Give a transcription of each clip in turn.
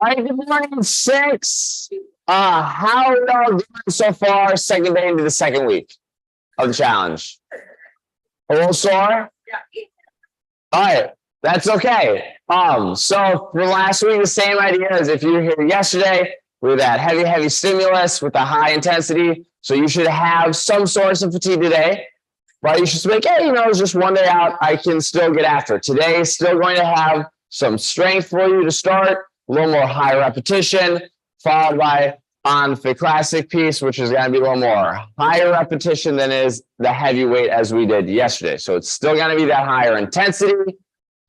All right, good morning, six. How are y'all doing so far? Second day into the second week of the challenge. A little sore? All right, that's okay. So for last week, the same idea as if you were here yesterday with that heavy stimulus with the high intensity. So you should have some source of fatigue today, but you should think, hey, it's just one day out. I can still get after it. Today is still going to have some strength for you to start, a little more high repetition, followed by on the classic piece, which is going to be a little more higher repetition than is the heavy weight as we did yesterday. So it's still going to be that higher intensity,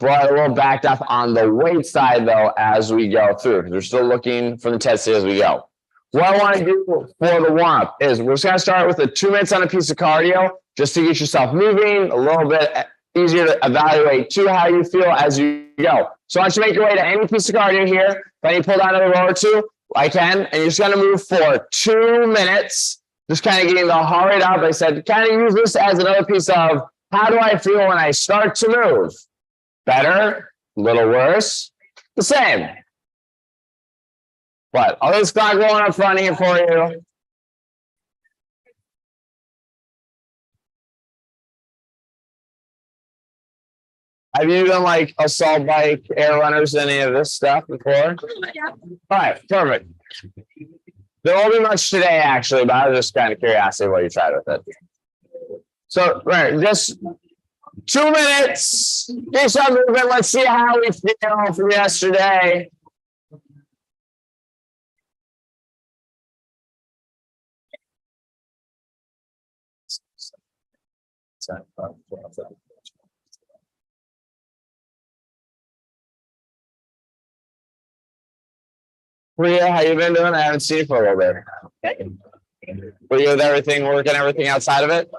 but a little backed up on the weight side though as we go through, because we're still looking for the intensity as we go. What I want to do for the warm-up is we're just going to start with 2 minutes on a piece of cardio just to get yourself moving, a little bit easier to evaluate too how you feel as you go. So I want you to make your way to any piece of cardio here. Then you pull down another row or two, I can, and you're just going to move for 2 minutes, just kind of getting the heart rate up. Like I said, kind of use this as another piece of how do I feel when I start to move? Better, a little worse, the same. But all this clock going up front here for you. Have you done like assault bike, air runners, any of this stuff before? Yeah. All right, perfect. There won't be much today, actually, but I was just kind of curious what you tried with it. So, right, just 2 minutes. Get some movement. Let's see how we feel from yesterday. Priya, how you been doing? I haven't seen you for a little bit. Good. Were you with everything outside of it?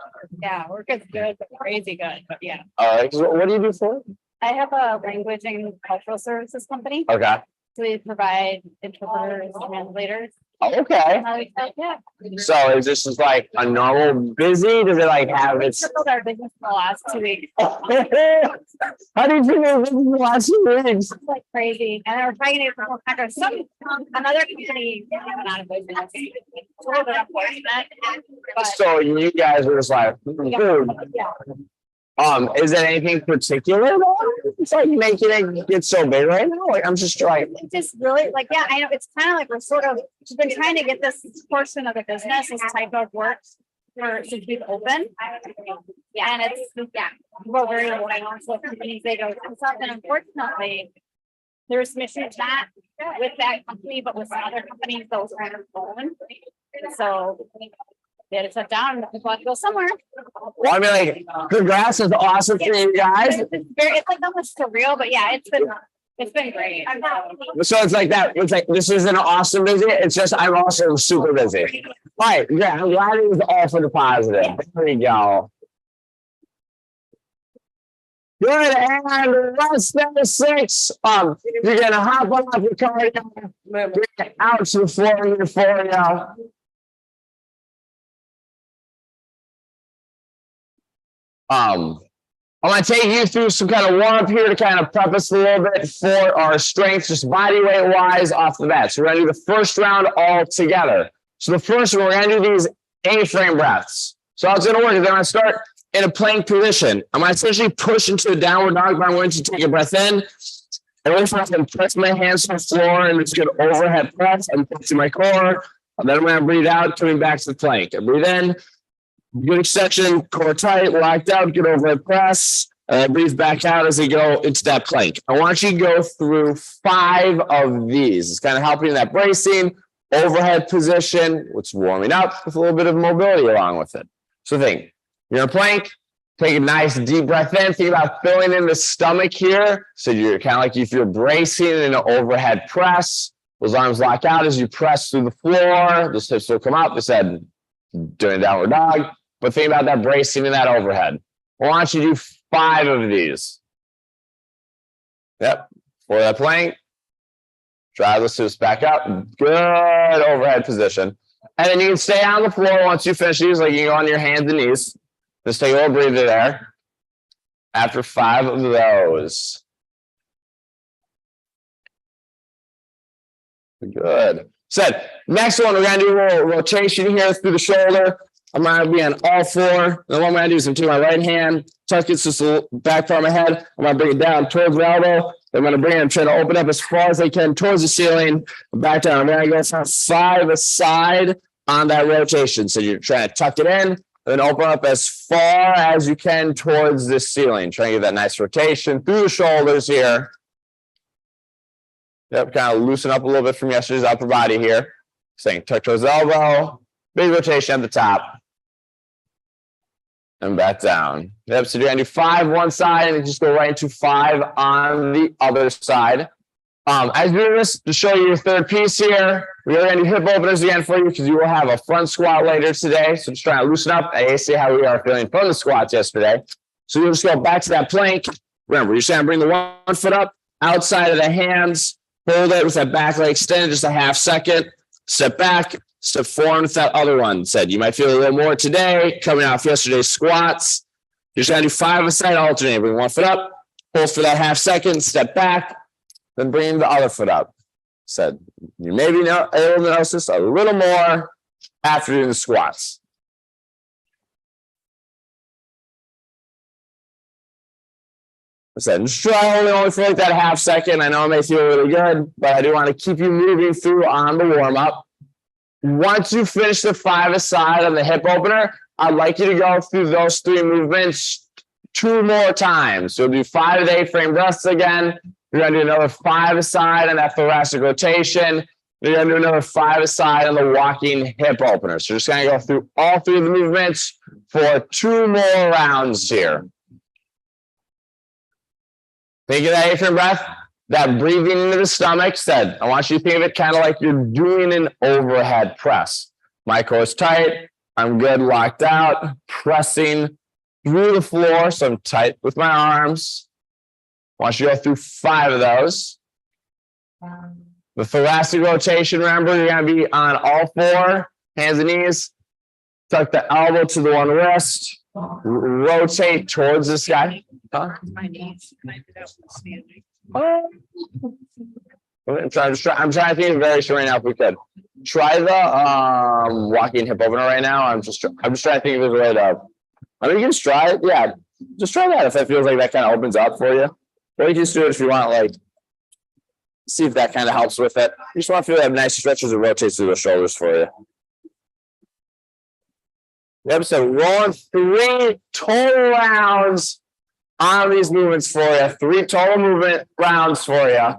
Yeah, work is good, but crazy good. But yeah. All right. What do you do for it? I have a language and cultural services company. Okay. So we provide interpreters, translators. Oh, okay. Yeah. So is this just like a normal busy? Does it like have its? Tripled our business in the last 2 weeks. How did you know in the last 2 weeks? It's like crazy. And we're trying to get more contracts. Another company went out of business. It's a little bit unfortunate. But So you guys were just like, yeah. Is there anything particular though? It's like making it get so big right now. Like I'm just trying. It's just really like, yeah, I know it's kind of like we've been trying to get this portion of the business, this type of work since we've opened. Yeah, and we're very relying on what companies they go to. And unfortunately, there's missions not with that company, but with some other companies, those are fallen. So they had to shut down and people have to go somewhere. Well, I mean, like, congrats is awesome for you guys. It's like almost surreal, but yeah, it's been great. So it's like that. It's like this is an awesome busy. It's just I'm also super busy. All right, yeah, I'm glad it was all for the positive. There we go. Good, and rest number 6. You're gonna hop off your cardio, bring it out to the floor here for you. I'm going to take you through some kind of warm up here to kind of prep us a little bit for our strength, just body weight wise off the bat. So we're going to do the first round all together. So the first one, we're going to do these A-frame breaths. So how it's going to work is I'm going to start in a plank position. I'm going to essentially push into a downward dog, but I'm going to take a breath in. And really I can press my hands to the floor and just get an overhead press. I'm pressing my core. And then I'm going to breathe out, coming back to the plank. And breathe in. Good extension, core tight, locked out, good overhead press. Breathe back out as you go into that plank. I want you to go through 5 of these. It's kind of helping that bracing, overhead position, which is warming up with a little bit of mobility along with it. So think, you're in a plank, take a nice deep breath in. Think about filling in the stomach here. So you're kind of like if you're bracing in an overhead press. Those arms lock out as you press through the floor. Those hips will come up. This head doing downward dog. but think about that bracing and that overhead. I want you to do 5 of these. Yep, for that plank. Drive the suits back up. Good overhead position. And then you can stay on the floor once you finish these, like you can go on your hands and knees. Just take a little breather there. After 5 of those. Good. Said, next one, we're going to do a little rotation here through the shoulder. I'm going to be on all 4. And what I'm going to do is I'm taking my right hand, tuck it just the back part of my head. I'm going to bring it down towards the elbow. I'm going to bring it and try to open up as far as I can towards the ceiling. Back down. I'm going to go from 5 aside on that rotation. So you're trying to tuck it in, and then open up as far as you can towards the ceiling. Trying to get that nice rotation through the shoulders here. Yep, kind of loosen up a little bit from yesterday's upper body here. Saying tuck towards the elbow. Big rotation at the top. And back down. Yep, so you're going to do 5 one side and just go right into 5 on the other side. As you do this, to show you your third piece here, we are going to do hip openers again for you because you will have a front squat later today. So just trying to loosen up and see how we are feeling from the squats yesterday. So you'll just go back to that plank. Remember, you're just going to bring the one foot up outside of the hands, hold it with that back leg extended just a half second, step back, step forward with that other one. Said you might feel a little more today coming off yesterday's squats. You're just going to do 5 aside alternate. Bring one foot up, hold for that half second, step back, then bring the other foot up. Said you maybe able to notice this a little more after doing the squats. I said, just try holding only for like that half second. I know it may feel really good, but I do want to keep you moving through on the warm up. Once you finish the 5 aside on the hip opener, I'd like you to go through those 3 movements 2 more times. So you'll do 5 of the A-frame thrusts again. You're going to do another 5 aside on that thoracic rotation. You're going to do another 5 aside on the walking hip opener. So you're just going to go through all 3 of the movements for 2 more rounds here. Think of that A-frame breath, that breathing into the stomach. Said, I want you to think of it kind of like you're doing an overhead press. My core is tight. I'm good, locked out, pressing through the floor. So I'm tight with my arms. I want you to go through 5 of those. The thoracic rotation, remember, you're going to be on all 4, hands and knees. Tuck the elbow to the one wrist. Rotate towards the sky. Huh? My knees. I'm trying to think of a variation right now if we could. Try the walking hip opener right now. I'm just trying to think of a way to. I mean, you can just try it. Yeah, just try that if that feels like that kind of opens up for you. Or you can just do it if you want, like, see if that kind of helps with it. You just want to feel that nice stretch as it rotates through the shoulders for you. Yep, so rolling 3 total rounds on these movements for you. 3 total movement rounds for you.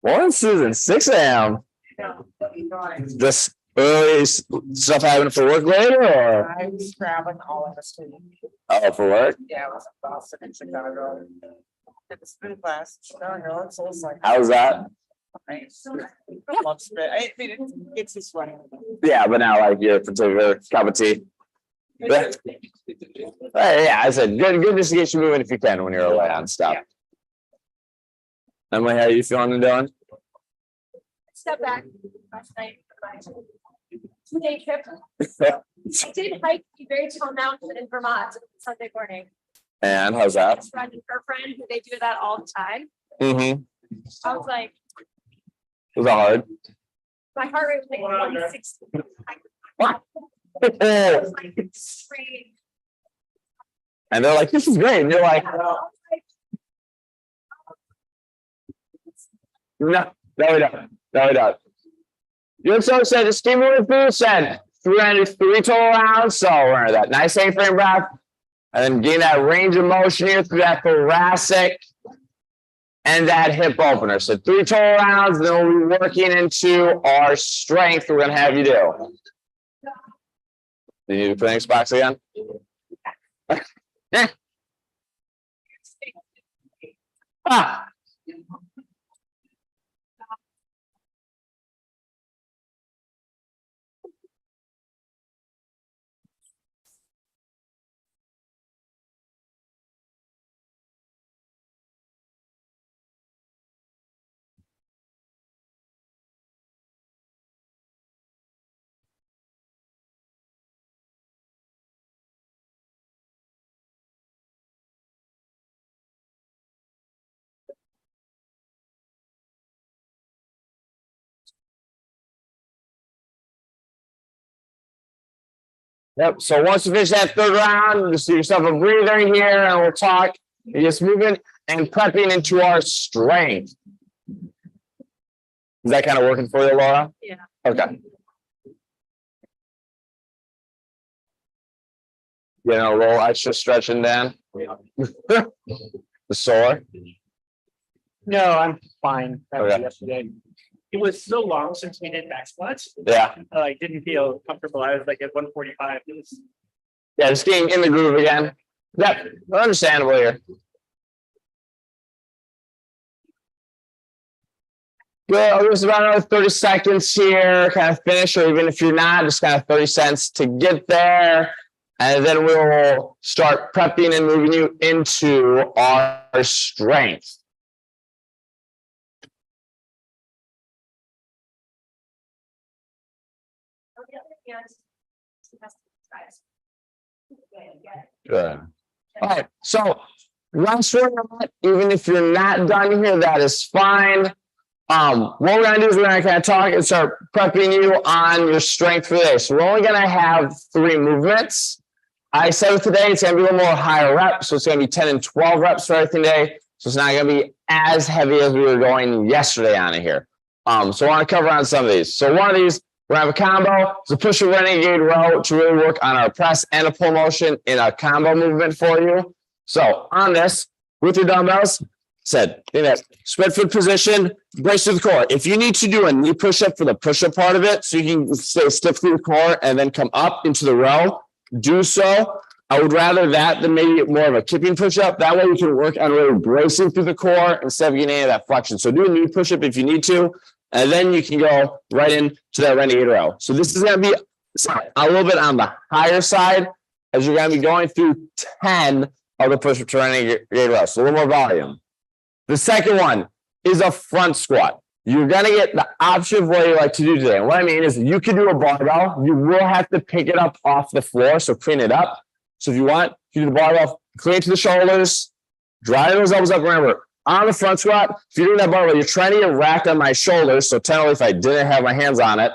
Morning, Susan, 6 a.m. Just early stuff happening for work later, or? I was traveling all of us. Oh, for work? Yeah, I was in Boston and Chicago. Did the spin class, Chicago, it's always like. How's that? Nice. Love spin. I mean, it's just funny. Yeah, but now like your particular cup of tea. Yeah, yeah, I said good just to get you moving if you can when you're away on stuff. Emily, how are you feeling and doing? Step back. Last night. Day trip. I did hike the Very Tall Mountain in Vermont Sunday morning. And how's that? Friend and her friend, who they do that all the time. Mm-hmm. I was like, Was that hard? my heart rate was like 160. What? I was like, it's great. And they're like, this is great. And you're like, no, we don't. You so said, just keep moving through. Said 3 total rounds. So we're that nice A-frame breath. And then gain that range of motion here through that thoracic and that hip opener. So 3 total rounds. Then we'll be working into our strength. We're going to have you do. Do you need a Phoenix box again? Yeah. Ah. Yep, so once you finish that third round, just do yourself a breather here and we'll talk. You're just moving and prepping into our strength. Is that kind of working for you, Laura? Yeah. Okay. You know, a little extra stretching, Dan. The sore. No, I'm fine. That was Okay. yesterday. It was so long since we did back squats. Yeah, I like didn't feel comfortable. I was like at 145. It was yeah, just getting in the groove again. Yep, understandable here. Good, there's about another 30 seconds here, kind of finish, or even if you're not, just kind of 30 seconds to get there. And then we'll start prepping and moving you into our strength. Good. All right, so rest for a minute, even if you're not done here, that is fine. What we're gonna do is we're gonna kind of talk and start prepping you on your strength for today. So we're only gonna have 3 movements. I said today it's gonna be a little more higher reps, so it's gonna be 10 and 12 reps for everything today. So it's not gonna be as heavy as we were going yesterday on it here. So I want to cover on some of these. So one of these, we're gonna have a combo. It's a push a renegade row to really work on our press and a pull motion in a combo movement for you. So on this, with your dumbbells, said in that spread foot position, brace to the core. If you need to do a knee push-up for the push-up part of it, so you can stay stiff through the core and then come up into the row, do so. I would rather that than maybe more of a kipping push-up. That way you can work on really bracing through the core instead of getting any of that flexion. So do a knee push-up if you need to, and then you can go right into that renegade row. So this is going to be a little bit on the higher side as you're going to be going through 10 of the push-up to renegade row. So a little more volume. The second one is a front squat. You're going to get the option of what you like to do today. And what I mean is you can do a barbell. You will have to pick it up off the floor, so clean it up. So if you want, you do the barbell, clean it to the shoulders, drive those elbows up. Remember, on the front squat, if you're doing that barbell, you're trying to get racked on my shoulders. So technically, if I didn't have my hands on it,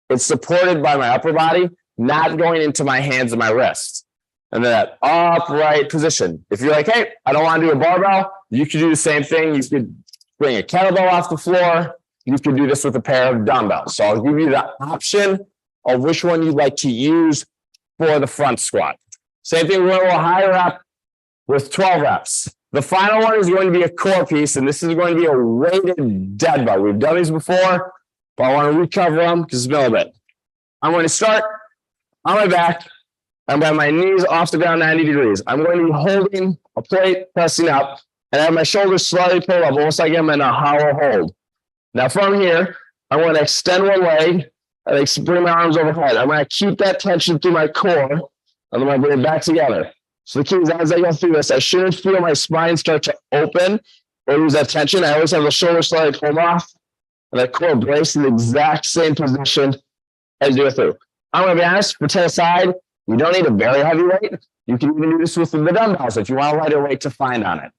it's supported by my upper body, not going into my hands and my wrists. And then that upright position. If you're like, hey, I don't want to do a barbell, you could do the same thing. You could bring a kettlebell off the floor. You could do this with a pair of dumbbells. So I'll give you the option of which one you'd like to use for the front squat. Same thing, we're going a little higher up with 12 reps. The final one is going to be a core piece, and this is going to be a weighted dead bug. We've done these before, but I want to recover them because it's been a little bit. I'm going to start on my back. I'm going to have my knees off the ground 90 degrees. I'm going to be holding a plate, pressing up, and I have my shoulders slightly pulled up, almost like I'm in a hollow hold. Now from here, I'm going to extend one leg and bring my arms overhead. I'm going to keep that tension through my core, and I'm going to bring it back together. So the key is as I go through this, I shouldn't feel my spine start to open or lose that tension. I always have the shoulders slightly pulled off and that core brace in the exact same position as you go through. I'm going to be honest, for 10 aside, you don't need a very heavy weight. You can even do this with the dumbbells if you want a lighter weight to find on it.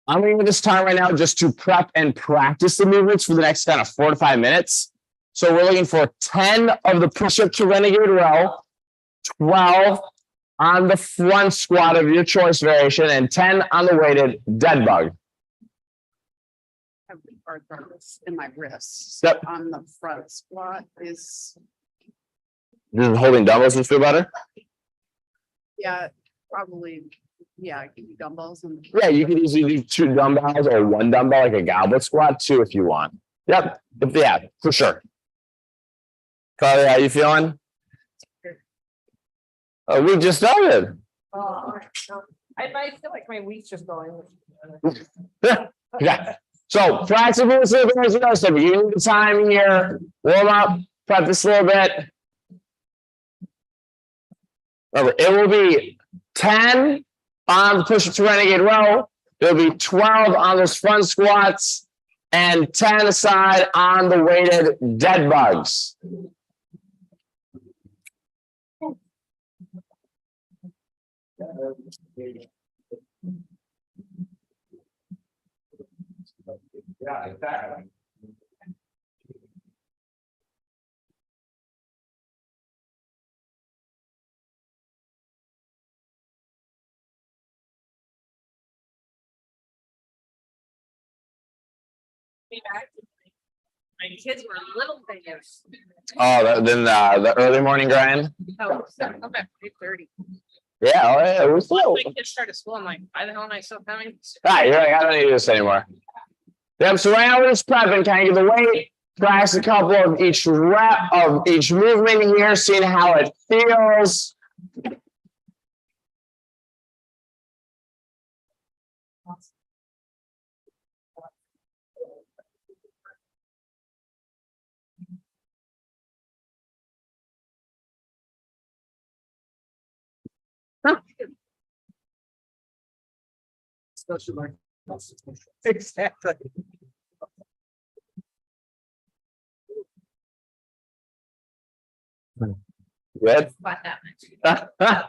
I'm going to give this time right now just to prep and practice the movements for the next kind of 4 to 5 minutes. So we're looking for 10 of the push-up to renegade row, 12 on the front squat of your choice variation, and 10 on the weighted dead bug. I have arthritis in my wrists. Yep. On the front squat is, Just holding dumbbells would feel better? yeah, probably, yeah, give you dumbbells and. Yeah, you could easily do 2 dumbbells or 1 dumbbell, like a goblet squat, 2 if you want. Yep, yeah, for sure. Carly, how you feeling? We just started. I might feel like my week's just going. Yeah. So practice movements a little bit as you guys said. You need the time here. Warm up, practice a little bit. Remember, it will be 10 on the push-up to renegade row. There'll be 12 on those front squats and 10 aside on the weighted dead bugs. yeah, exactly. My kids were little things. Oh, then the early morning grind. Oh, so I'm at 3:30. Yeah, oh, yeah, it was slow. My kids started school. I'm like, why the hell am I still coming? Ah, you're like, I don't need to do this anymore. Yep, so right now we're just prepping, kind of get the weight, practice a couple of each rep of each movement here, seeing how it feels. Exactly. Good. About that much.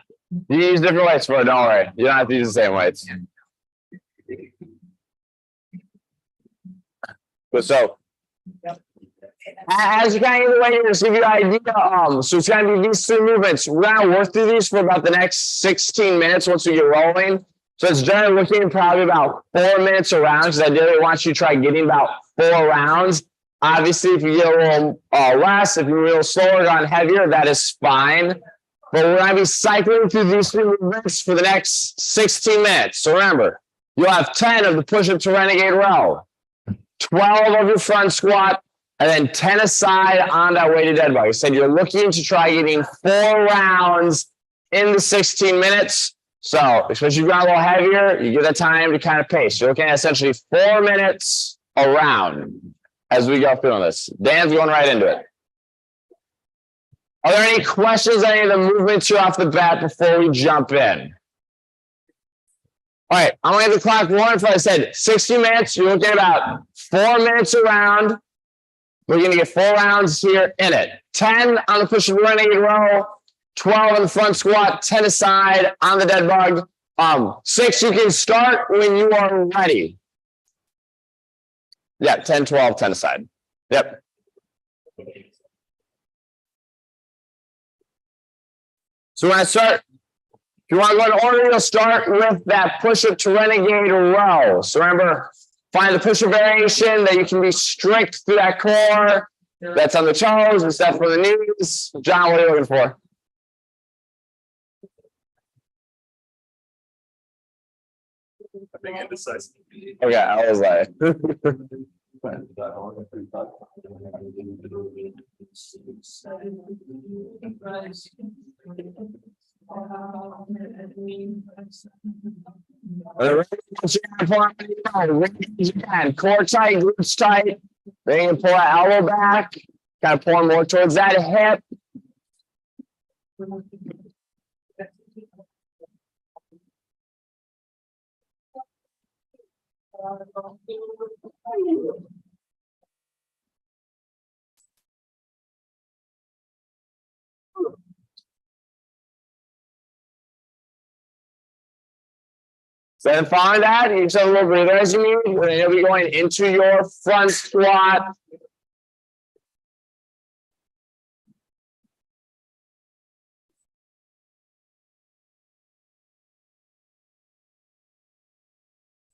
You use different weights for it, don't worry. You don't have to use the same weights. But so, as you kind of get the way here, just give you an idea. So it's gonna be these three movements. We're gonna work through these for about the next 16 minutes once we get rolling. So it's generally looking probably about 4 minutes around, because ideally I want you to try getting about 4 rounds. Obviously, if you get a little less, if you're a little slower, gone heavier, that is fine. But we're gonna be cycling through these three movements for the next 16 minutes. So remember, you'll have 10 of the push-up to renegade row, 12 of your front squat, and then 10 aside on that weighted dead bug. I said you're looking to try getting 4 rounds in the 16 minutes. So, especially if you've got a little heavier, you get that time to kind of pace. You're looking at essentially 4 minutes a round as we go through this. Dan's going right into it. Are there any questions on any of the movements here off the bat before we jump in? All right, I'm gonna get the clock rolling. For I said 60 minutes, you're looking at about 4 minutes around. We're gonna get 4 rounds here in it. 10 on the push and renegade row, 12 on the front squat, 10 aside on the dead bug. 6, you can start when you are ready. Yeah, 10, 12, 10 aside. Yep. So when I start, if you want to go in order, you'll start with that push-up to renegade row. So remember, find the push-up variation that you can be strict through that core. That's on the toes instead for the knees. John, what are you looking for? Okay, I was like. Core tight, glutes tight. Then you can pull that elbow back, kind of pulling more towards that hip. So then following that, you just have a little breather as you need. And then you'll be going into your front squat.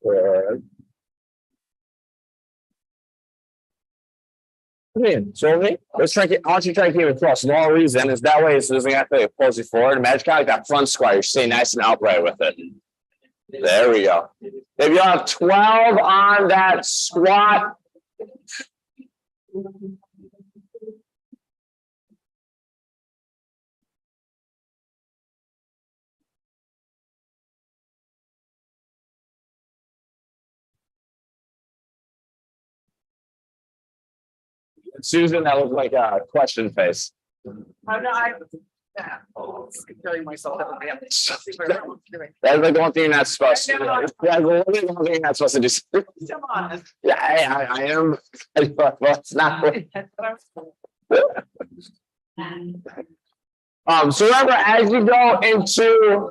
Good. Okay, so let's try to, I want you to try to keep it close. The whole reason is that way it doesn't have to pulls you forward. Imagine kind of like that front squat. You're staying nice and upright with it. There we go. If you have 12 on that squat. Susan, that looked like a question face. Killing myself. That's like the one thing you're not supposed to do. Yeah, the one thing you're not supposed to do. Come on. Yeah, I am. Well, it's not. So remember, as you go into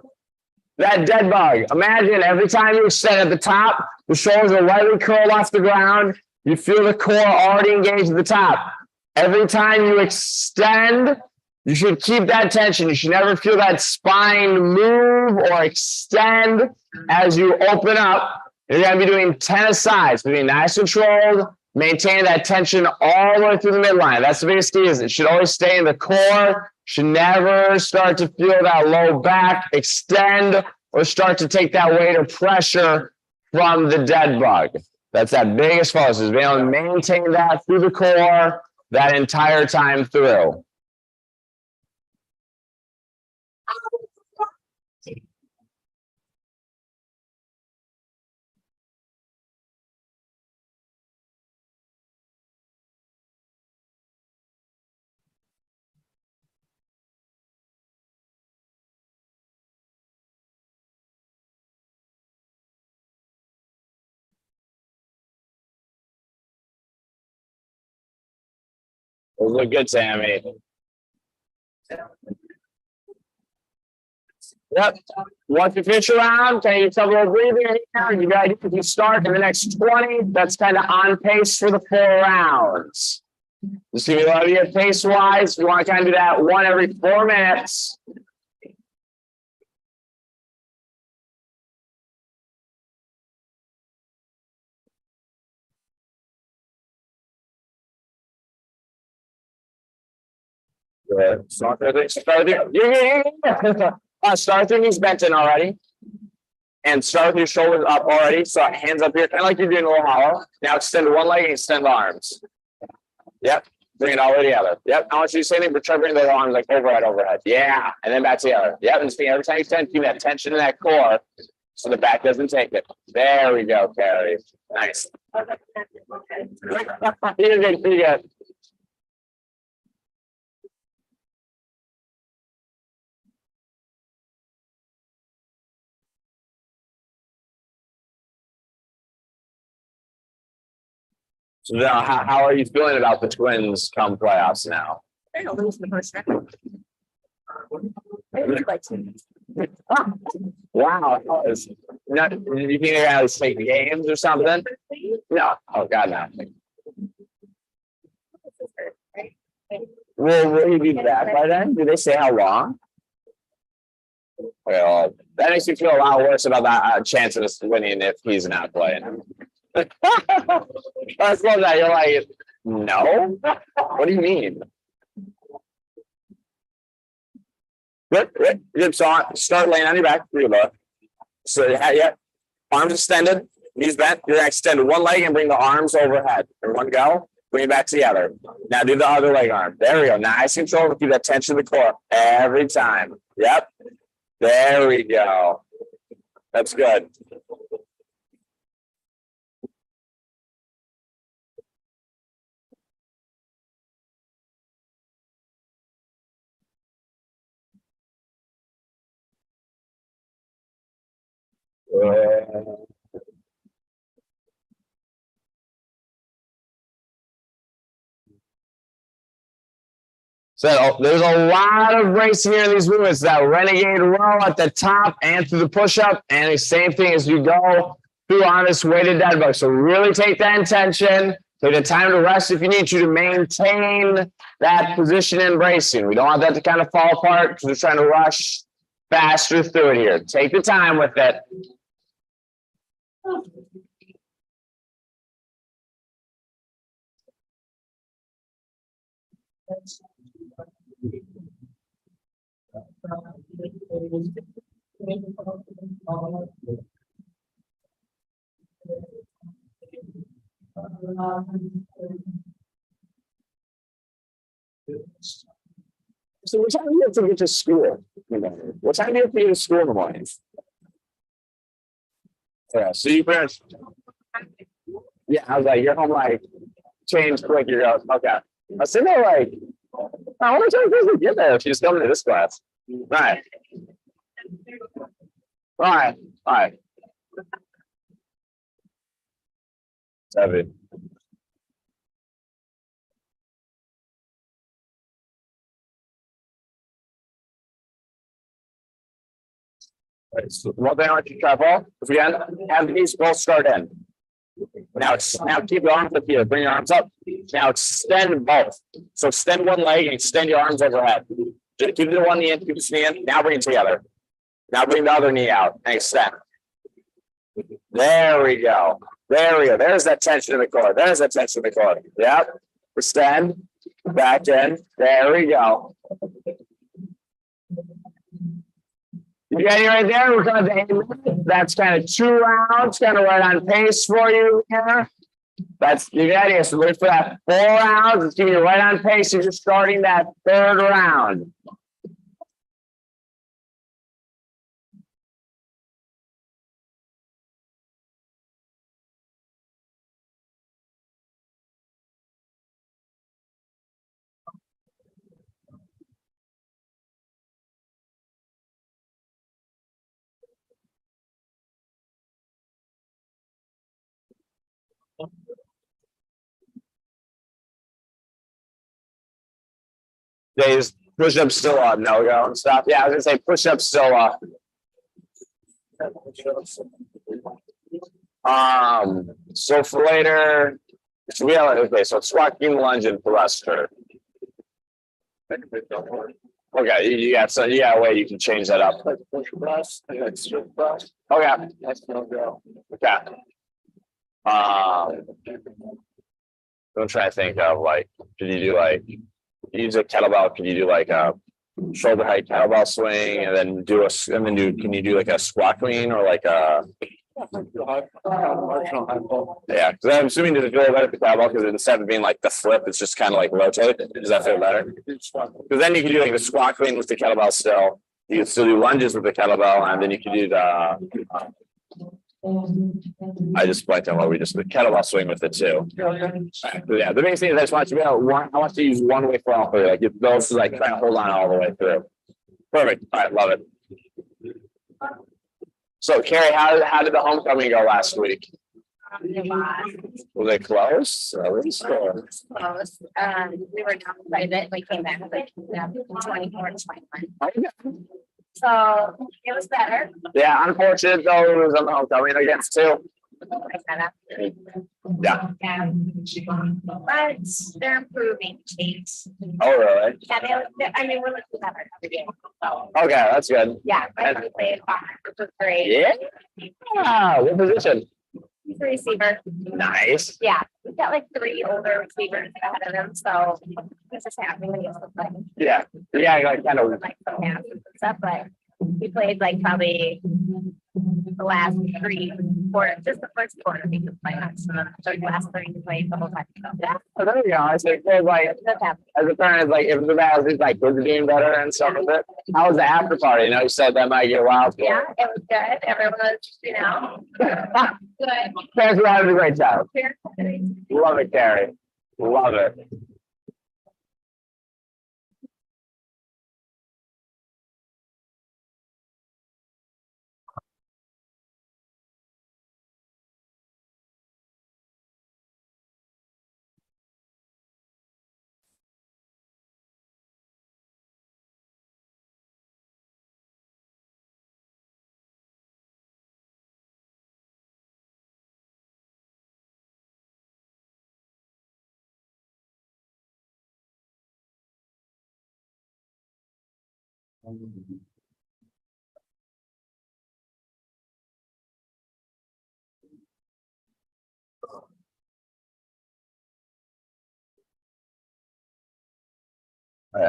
that dead bug, imagine every time you extend at the top, the shoulders are lightly curled off the ground. You feel the core already engaged at the top. Every time you extend, you should keep that tension. You should never feel that spine move or extend as you open up. You're going to be doing 10 asides, being nice and controlled. Maintain that tension all the way through the midline. That's the biggest key. Is it should always stay in the core. Should never start to feel that low back extend or start to take that weight or pressure from the dead bug. That's that biggest focus, is being able to maintain that through the core that entire time through. Those look good, Sammy. Yep. Once you finish around, can you take a little breather here? You got if you start in the next 20, that's kind of on pace for the 4 rounds. Just give me a little bit pace wise. You want to kind of do that 1 every 4 minutes. Good. Start through knees bent in already. And start with your shoulders up already. So hands up here, kind of like you're doing a little hollow. Now extend one leg and extend the arms. Yep. Bring it all the way together. Yep. I want you to say anything, but try to bring the arms like overhead. Yeah. And then back together. Yep. And just every time you extend, keep that tension in that core so the back doesn't take it. There we go, Carrie. Nice. You're good. You're good. So now, how are you feeling about the Twins come playoffs now? They're gonna lose in the first round. I would like to. Wow. You think they're gonna take games or something? No. Oh God, no. Will he be back by then? Did they say how long? Well, that makes me feel a lot worse about that chance of us winning if he's not playing. I love that. You're like, no? What do you mean? Good. So start laying on your back. Here you go. So yeah, arms extended, knees bent. You're gonna extend one leg and bring the arms overhead. Everyone go. Bring it back together. Now do the other leg arm. There we go. Nice control. Keep that tension in the core every time. Yep. There we go. That's good. So there's a lot of racing here in these movements. That renegade row at the top and through the push-up, and the same thing as you go through on this weighted dead bug. So really take that intention. Take the time to rest if you need to maintain that position in bracing. We don't want that to kind of fall apart because we're trying to rush faster through it here. Take the time with it. So what time do you have to get to school? What time do you have to get to school in the morning? Yeah, so you parents. Yeah, I was like, you're home like change quick. You're out. Okay. I was sitting there like, I want to get there. She just coming to this class. All right. All right. 7. Right, so one thing I want you to try, Paul, is again, have these both start in. Now keep your arms up here. Bring your arms up. Now extend both. So extend one leg and extend your arms overhead. Just keep the one knee in, keep the knee in. Now bring it together. Now bring the other knee out and extend. There we go. There we go. There's that tension in the core. There's that tension in the core. Yep. Extend. Back in. There we go. You got it right there. We're going to that's kind of 2 rounds, kind of right on pace for you here. That's you got it. So look for that 4 rounds. It's giving you right on pace. You're just starting that 3rd round. Days push up still up, no go and stuff. Yeah, I was gonna say push up still up. So for later, so we have okay, so squat, clean, lunge, and thruster. Okay, you got so you got a way you can change that up. Okay, that's no go. Okay. I'm trying to think of like, could you do like use a kettlebell? Can you do like a shoulder height kettlebell swing and then do can you do like a squat clean or like a yeah, because I'm assuming does it feel better at the kettlebell because instead of being like the flip, it's just kind of like rotate. Does that feel better? Because then you can do like the squat clean with the kettlebell still. You can still do lunges with the kettlebell, and then you can do the. I just blanked on what we just the kettlebell swing with it too. Yeah, the biggest thing is I just want you to be able I want to use one way for all three. Like if those like try to hold on all the way through. Perfect. All right, love it. So Carrie, how did the homecoming go last week? Was it close? At least, or? Close. We were down quite a bit. We came back like 24 to 21. So it was better. Yeah, unfortunate though, it was on the homecoming against two. Yeah. But they're improving, Kate. Oh, really? Yeah, I mean, we're looking better every day. So, Okay, that's good. yeah, I played fine, which was great. Yeah. What position? He's a receiver. Nice. Yeah, we've got like 3 older receivers ahead of him, so it's just happy when he was playing. Yeah. Yeah, like kind of. Like so happy and stuff, but we played like probably the last 3 quarters, just the first quarter we could play on. So the last 3 we played the whole time. So, yeah, Oh, there we go. I said, like, that's happy. as a parent, like, if the bad is like, kids are doing better and stuff with it. How was the after party? You know, you said that might get wild. Yeah, it was good. Everyone was, good. Parents were having a great time. Fair. Love it, Carrie. Love it. I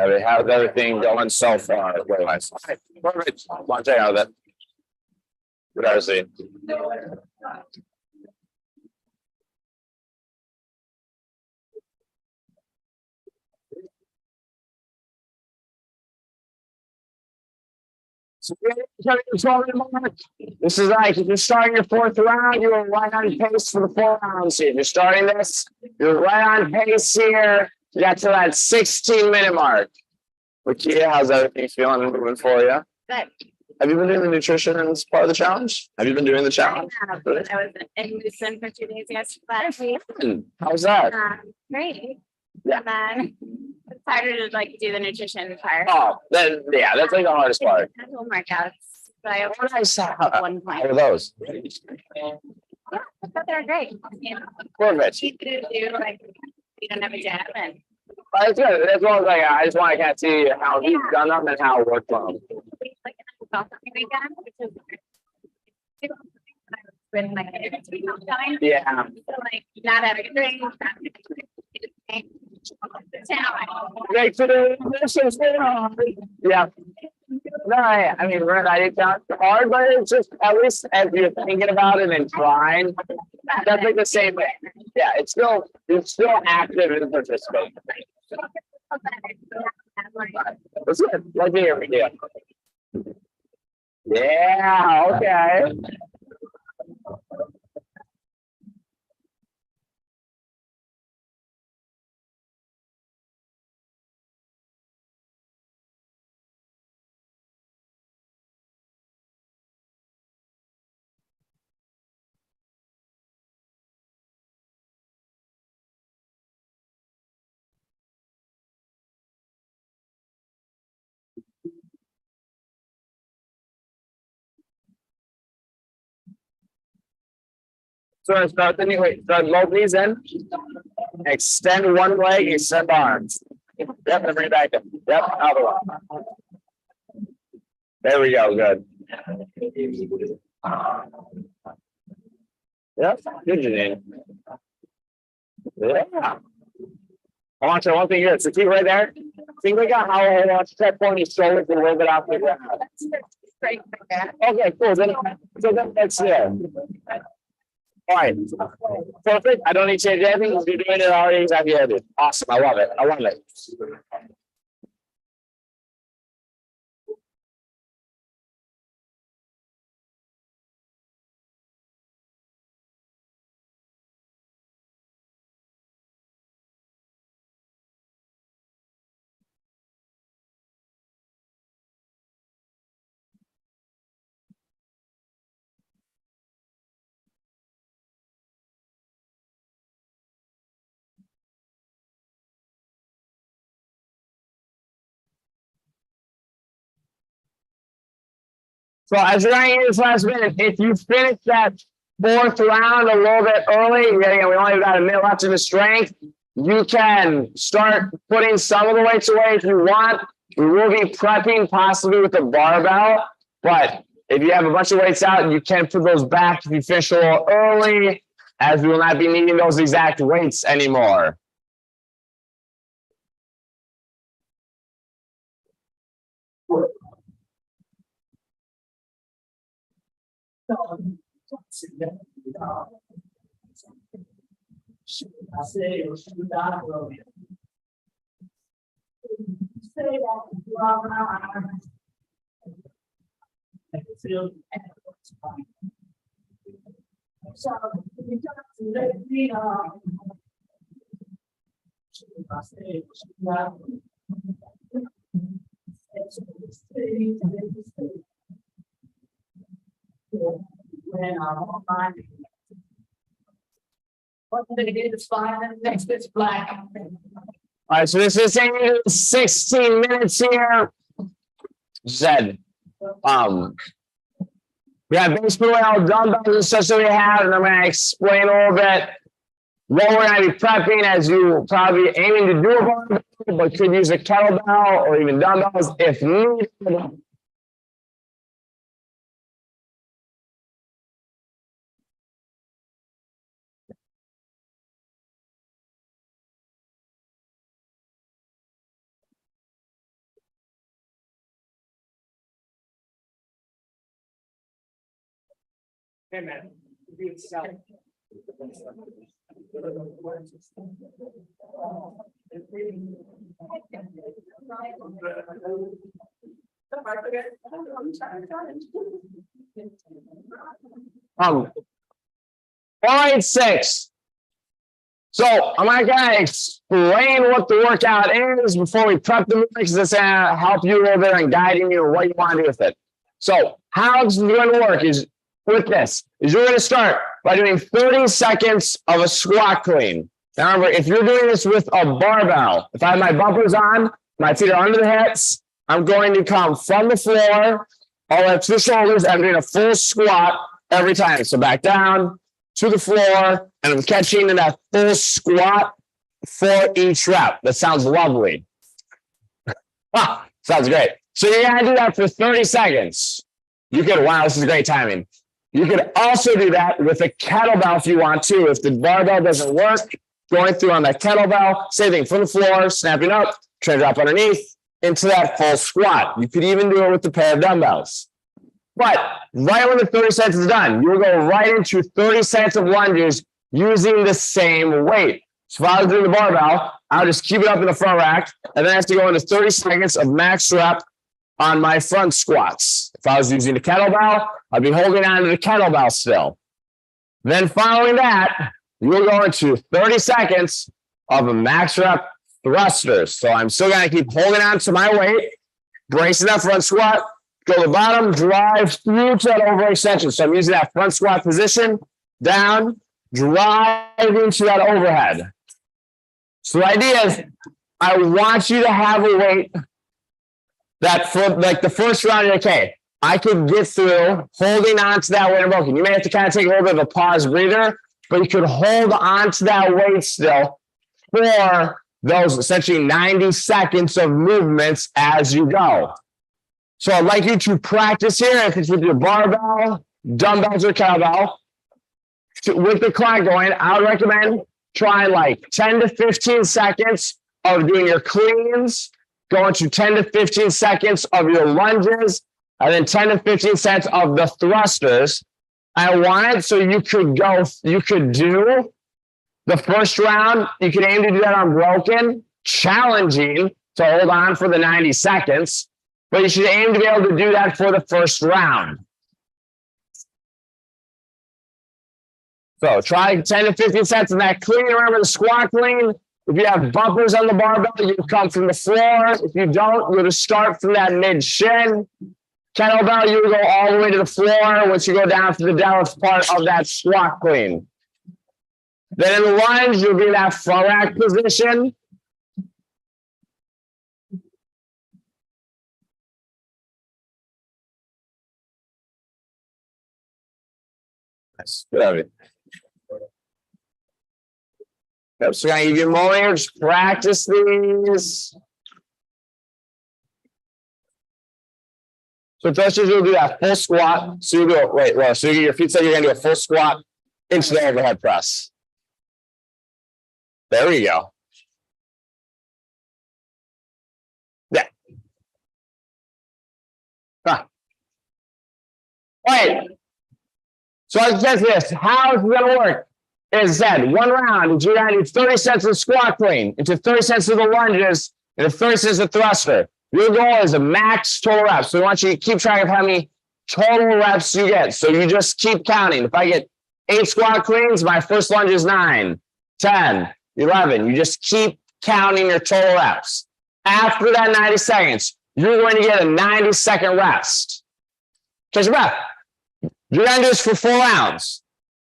mean, how's everything going so far? Perfect. Want to check out that. What I see. This is like if you're starting your 4th round, you're right on pace for the 4 rounds here. If you're starting this, you're right on pace here. You got to that 16-minute mark. Lakia, how's everything feeling and moving for you? Good. Have you been doing the nutrition as part of the challenge? Have you been doing the challenge? I was in Houston for 2 days yesterday. How's that? Great. Yeah. And then it's harder to like do the nutrition part. Oh, then yeah, that's like the hardest part. Home workouts. But I What I saw. at How one point. are those? Yeah, I thought they were great. You know, Perfect. easy to do, like you don't have a gym and That's good. That's what like I just want to kind of see how he's done them and how it worked for him. like golf every weekend, which is with my kids. Yeah. So like not having a drink. Right to the missions. Yeah. No, I mean, it's not hard, but it's just at least as you're thinking about it and trying, that's like the same way. Yeah, it's still active and participating. That's good. Like me every day. Yeah, okay. So start the knee, wait, start both knees in. Extend one leg, extend arms. Yep, and bring it back in. Yep, other one. There we go, good. Yep, good, Janine. Yeah. I want you one thing here. So keep right there. Think like how I want to try pulling your shoulders a little bit off the ground. Okay, cool. That's it. All right. Perfect. I don't need to change anything. You're doing it already exactly how you did. Awesome. I love it. I love it. So as you're going into this last minute, if you finish that fourth round a little bit early, again, we only got a minute left in the strength, you can start putting some of the weights away if you want. We will be prepping possibly with a barbell, but if you have a bunch of weights out, you can put those back if you finish a little early, as we will not be needing those exact weights anymore. All right, so this is 16 minutes here. Zed. We have basically all dumbbells and such that we have, and I'm going to explain a little bit what we're going to be prepping as you probably aiming to do a barbell, but could use a kettlebell or even dumbbells if needed. Hey, man. All right, 6. So I'm not gonna explain what the workout is before we prep the movement, because it's gonna help you a little bit on guiding you what you want to do with it. So how it's going to work is with this, is you're going to start by doing 30 seconds of a squat clean. Now remember, if you're doing this with a barbell, if I have my bumpers on, my feet are under the hips, I'm going to come from the floor all the way up to the shoulders. I'm doing a full squat every time. So back down to the floor, and I'm catching in that full squat for each rep. That sounds lovely. Ah, sounds great. So you're going to do that for 30 seconds. You could, wow, this is great timing. You can also do that with a kettlebell if you want to. If the barbell doesn't work, going through on that kettlebell, same thing from the floor, snapping up, try to drop underneath into that full squat. You could even do it with a pair of dumbbells. But right when the 30 seconds is done, you'll go right into 30 seconds of lunges using the same weight. So if I was doing the barbell, I'll just keep it up in the front rack, and then I have to go into 30 seconds of max rep on my front squats. If I was using the kettlebell, I'd be holding on to the kettlebell still. Then following that, you'll go into 30 seconds of a max rep thrusters. So I'm still gonna keep holding on to my weight, bracing that front squat, go to the bottom, drive through to that overextension. So I'm using that front squat position, down, drive into that overhead. So the idea is I want you to have a weight that for like the first round, okay, I could get through holding on to that weight unbroken. You may have to kind of take a little bit of a pause breather, but you could hold on to that weight still for those essentially 90 seconds of movements as you go. So I'd like you to practice here, if it's with your barbell, dumbbells, or kettlebell. With the clock going, I would recommend trying like 10 to 15 seconds of doing your cleans, going to 10 to 15 seconds of your lunges, and then 10 to 15 seconds of the thrusters. I want it so you could do the first round. You could aim to do that unbroken, challenging to hold on for the 90 seconds, but you should aim to be able to do that for the first round. So try 10 to 15 sets of that clean. Remember the squat clean. If you have bumpers on the barbell, you come from the floor. If you don't, you'll just start from that mid shin. Kettlebell, you will go all the way to the floor once you go down to the deadlift part of that squat clean. Then in the lunge, you'll be in that front rack position. Nice. Good of it. Yep, so gonna give you more here. Just practice these. So first you'll do that full squat. So you go, so you get your feet set, you're gonna do a full squat into the overhead press. There we go. Yeah. Huh. All right. So I said this, how is it gonna work? Is said one round, you're gonna do 30 sets of squat clean, into 30 sets of the lunges, and 30 sets of thruster. Your goal is a max total reps. So I want you to keep track of how many total reps you get. So you just keep counting. If I get 8 squat cleans, my first lunge is 9, 10, 11. You just keep counting your total reps. After that 90 seconds, you're going to get a 90-second rest. Catch your breath. You're going to do this for 4 rounds.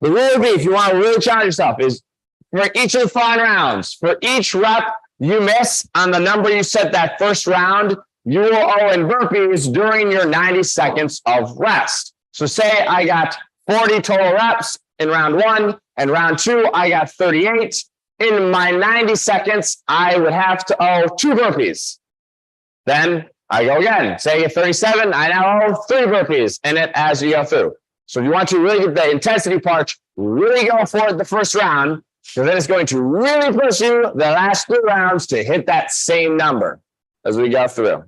The rule would be, if you want to really challenge yourself, is for each of the 5 rounds, for each rep you miss on the number you set that first round, you will owe in burpees during your 90 seconds of rest. So say I got 40 total reps in round 1, and round 2, I got 38. In my 90 seconds, I would have to owe 2 burpees. Then I go again. Say I get 37, I now owe 3 burpees in it as you go through. So if you want to really get the intensity part, really go for it the first round, because then it's going to really push you the last 3 rounds to hit that same number as we go through. All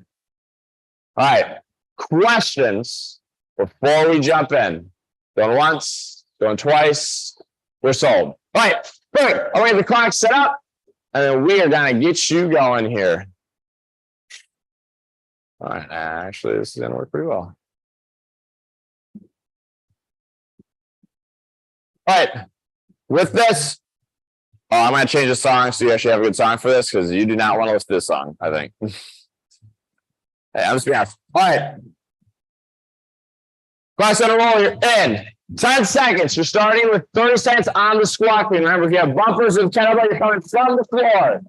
right, questions before we jump in? Going once, going twice, we're sold. All right, perfect. I'll get the clock set up, and then we are going to get you going here. All right, actually, this is going to work pretty well. All right, with this, I'm going to change the song so you actually have a good song for this, because you do not want to listen to this song, I think. Hey, I'm just being honest. All right. Class on a roll, you're in 10 seconds. You're starting with 30 seconds on the squat clean. Remember, if you have bumpers and kettlebell, you're coming from the floor.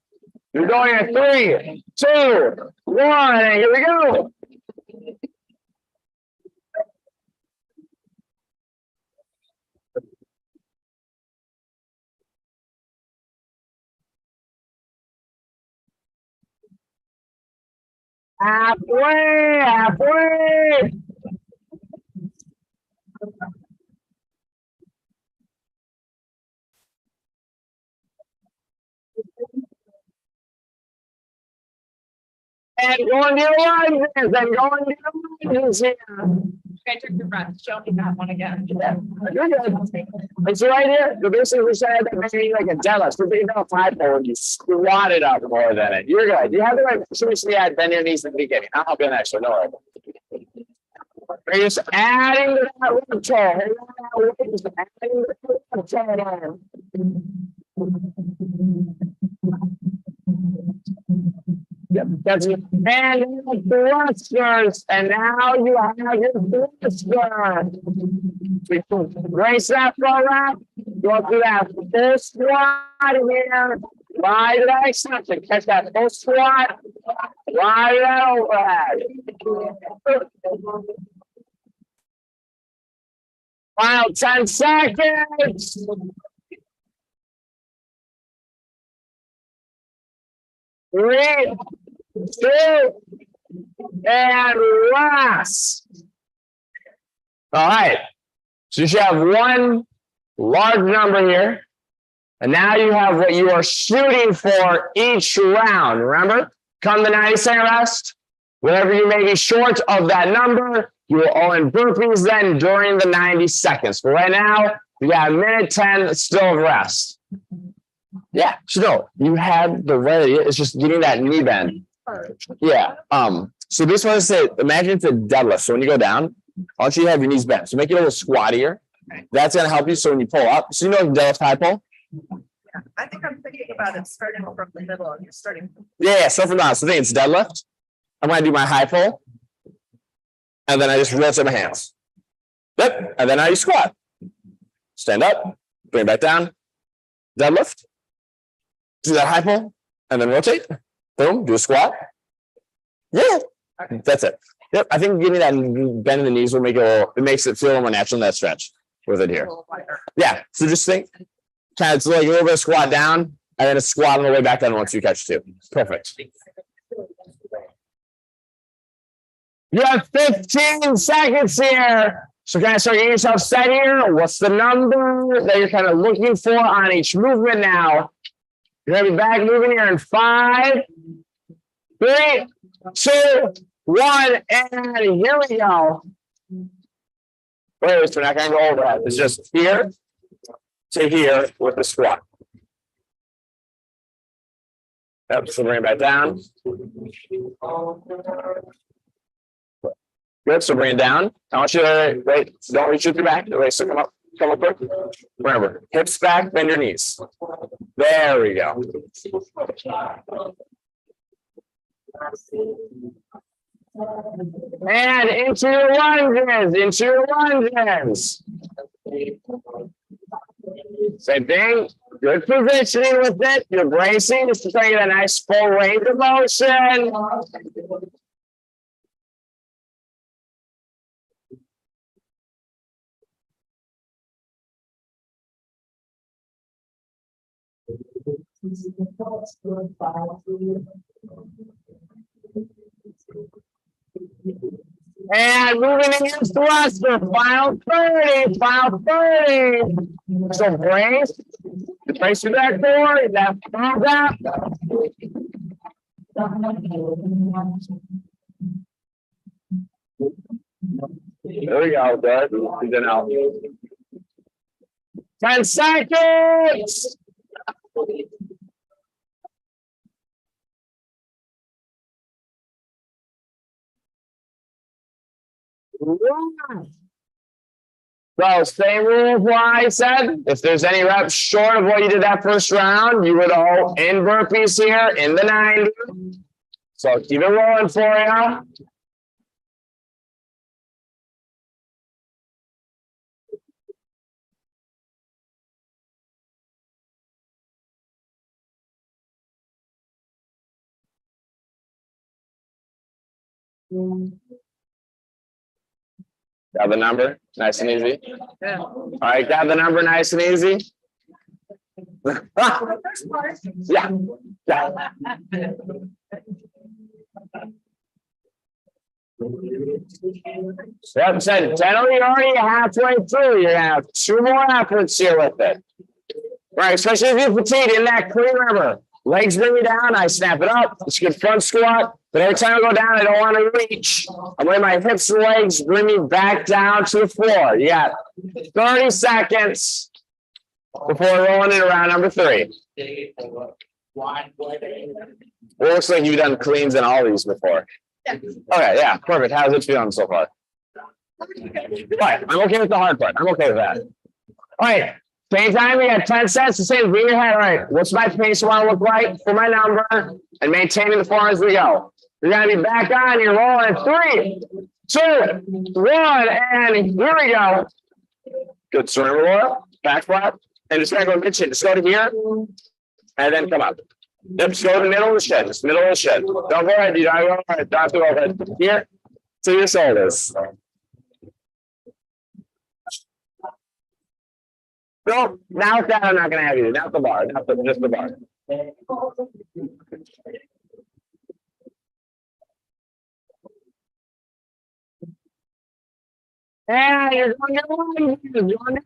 You're going at 3, 2, 1, and here we go. Halfway. And going to your lunges, and going to your lunges here. I took your breath. Show me that one again. You're good. It's right here. The basically said that maybe like a deadlift. So you know, 5 pole and you squat it up more than it. You're good. You have the right. So we had bend your knees in the beginning. I'll help you next. So no worry. You're just adding to that rib toe. Just adding to the rib toe. Yep, that's it. And thrusters, and now you have your thruster. Raise that for that. Go through that full squat here. Ride that extension. Catch that full squat. Ride that overhead. Final 10 seconds. 3, 2, and last. All right. So you should have one large number here. And now you have what you are shooting for each round. Remember, come the 90-second rest. Whenever you may be short of that number, you will all in burpees then during the 90 seconds. But right now, we got a minute 10 still of rest. Yeah, still, you had the right idea. It's just getting that knee bend. Yeah. So this one is imagine it's a deadlift. So when you go down, I want you to have your knees bent. So make it a little squattier. That's gonna help you. So when you pull up, so you know deadlift high pull. I think I'm thinking about it starting from the middle and you're starting. Yeah. So from now, so I think it's deadlift. I'm gonna do my high pull, and then I just rotate my hands. Yep. And then I squat. Stand up, bring it back down, deadlift. Do that high pull, and then rotate. Boom, do a squat. Yeah, that's it. Yep, I think giving that bend in the knees will make it, it makes it feel a little more natural in that stretch with it here. Yeah, so just think, kind of like a little bit of squat down, and then a squat on the way back down once you catch two. Perfect. You have 15 seconds here. So kind of start getting yourself set here. What's the number that you're kind of looking for on each movement now? You're gonna be back moving here in 5, 3, 2, 1, and here we go. Wait, we're not gonna go over that. It's just here to here with the squat. Yep, so bring it back down. Good, so bring it down. I want you to wait, don't reach with your back. Wait, so come up quick. Remember, hips back, bend your knees. There we go. And into your lunges, Same thing, good positioning with it. You're bracing just to try to get a nice full range of motion. And moving into thruster, final 30. So brace your back forward, that palms up. There we go, good. Then out. 10 seconds. So same rule of what I said. If there's any reps short of what you did that first round, you would all in burpees here in the 90. So keep it rolling for you. Got the number, nice and easy. Yeah. All right, got the number, nice and easy. Yeah. Yep, said generally you're already halfway through. You're gonna have 2 more efforts here with it. Right, especially if you're fatigued in that clean, remember. Legs bring you down, I snap it up. It's a good front squat. But every time I go down, I don't want to reach. I'm letting my hips and legs bring me back down to the floor. You got 30 seconds before rolling it around number 3. It looks like you've done cleans in all these before. Okay, yeah, perfect. How's it feeling so far? All right, I'm okay with the hard part. I'm okay with that. All right, same time, we got 10 sets. The same, bring your head. All right, what's my pace want to look like for my number and maintaining the form as we go? You're going to be back on. You're rolling 3, 2, 1, and here we go. Good. Surrender roll, back flap, and just going to go midship. Just go to here, and then come up. Yep, just go to the middle of the shed. Just middle of the shed. Don't go ahead. You don't go ahead. Don't have to go ahead. Here, to your shoulders. No, now with that, I'm not going to have you. Not the bar. Not the, just the bar. And you're going to one. You're going to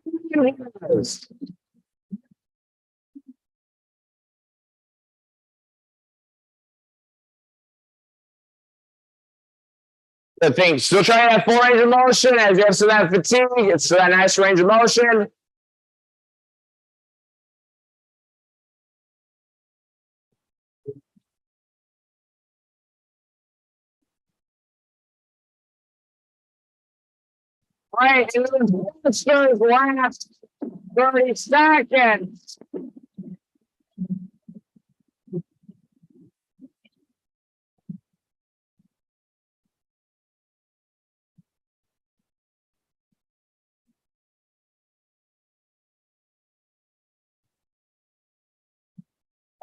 one. The thing, still trying to have full range of motion as you have some of that fatigue. It's that nice range of motion. Right, and then monsters last 30 seconds.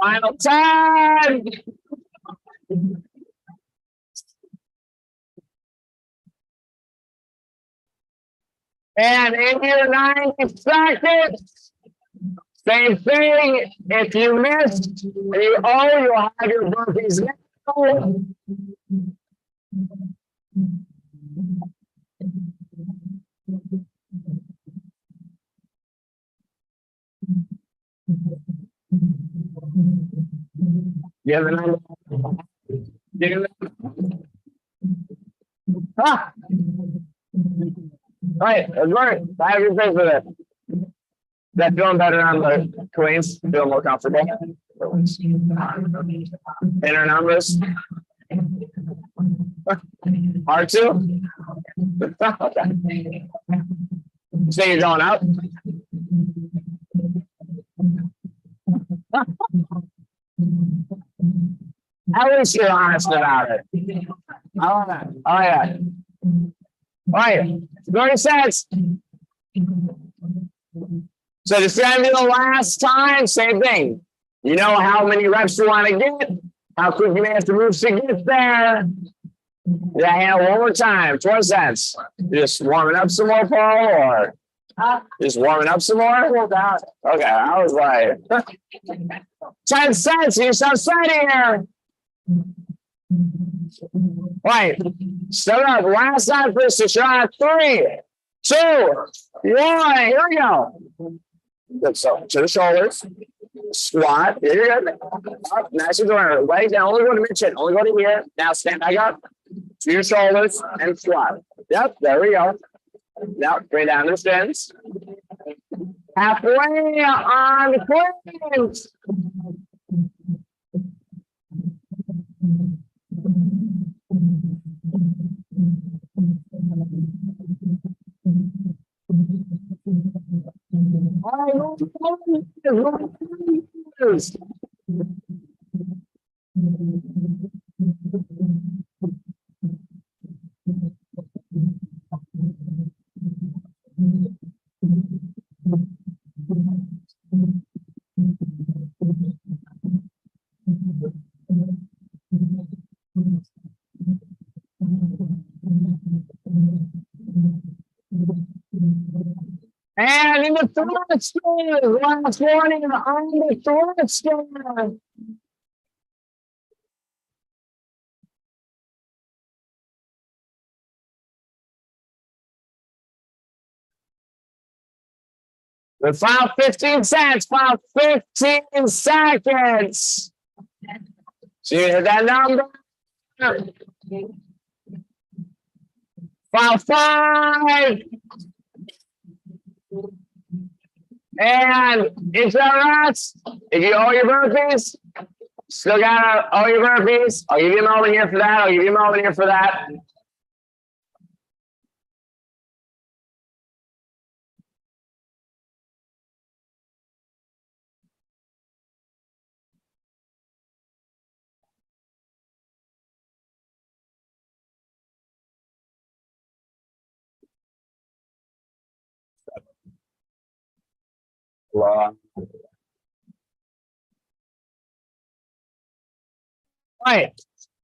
Final time. And in your 90 seconds, same thing. If you missed and you owe, you'll have your burpees now. Yeah, the number. Ah. All right, that's right. I have your face with it. That feeling better on the queens? Feel more comfortable? Inner numbers? R2? Okay. So you're going up? At least you're honest about it. I love that. Oh, yeah. All right, 30 seconds. So this is going to be the last time, same thing. You know how many reps you want to get, how quick you may have to move to get there. Yeah, hand one more time, 20 seconds. Just warming up some more, Paul, or just warming up some more? Okay, I was like, 10 cents, you're so steady here. Right, start up. Last time for a shot. 3, 2, 1. Here we go. Good. So to the shoulders. Squat. Here you go. Up. Nice and going. Legs down. Only go to mid chin. Only go to here. Now stand back up. To your shoulders and squat. Yep. There we go. Now bring down the shins. Halfway on the cleans. And in the third stand, last warning on the third stand. The final 15 seconds, final 15 seconds. So you hit that number. File 5. And it's rest. If you owe your burpees, still gotta owe your burpees. I'll give you a moment here for that. I'll give you a moment here for that. All right.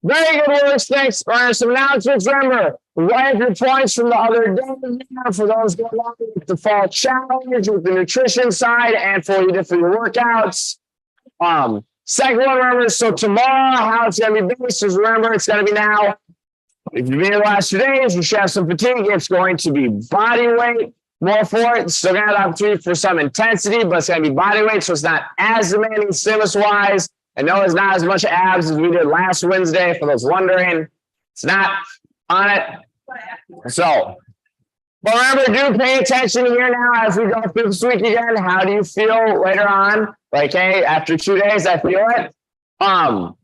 Very good work. Thanks. All right, some announcements. Remember, write your points from the other day for those going along with the fall challenge with the nutrition side and for you for your workouts. Second one, remember, so tomorrow, how it's gonna be based is remember, it's gonna be now. If you've been here the last 2 days, you should have some fatigue. It's going to be body weight. More for it. Still gonna have the opportunity for some intensity, but it's gonna be body weight, so it's not as demanding stimulus wise. I know it's not as much abs as we did last Wednesday. For those wondering, it's not on it. So, but remember, do pay attention here now as we go through this week again. How do you feel later on? Like, hey, after 2 days, I feel it. And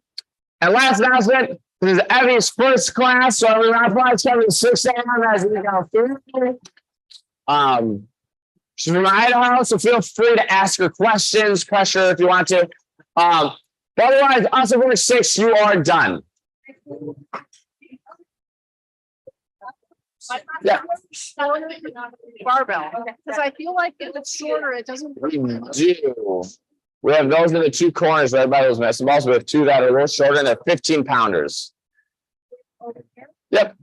last announcement. This is Evie's first class, so we're not probably starting at 6 a.m. as we go through. She's from Idaho, so feel free to ask her questions, pressure if you want to. But otherwise, also for 6, you are done. Yeah. Barbell, because I feel like if it's shorter, it doesn't. We do. We have those in the 2 corners right by those medicine balls. We have 2 that are a little shorter and they're 15 pounders. Yep.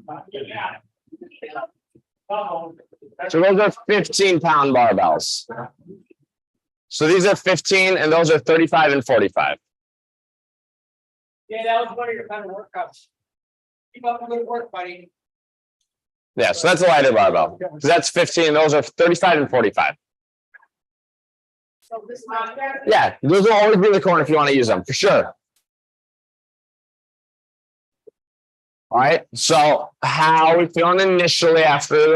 So those are 15-pound barbells. So these are 15 and those are 35 and 45. Yeah, that was one of your kind of workouts. Keep up the good work, buddy. Yeah, so that's a lighter barbell. So that's 15. Those are 35 and 45. So this Yeah, those will always be in the corner if you want to use them, for sure. All right, so how are we feeling initially after the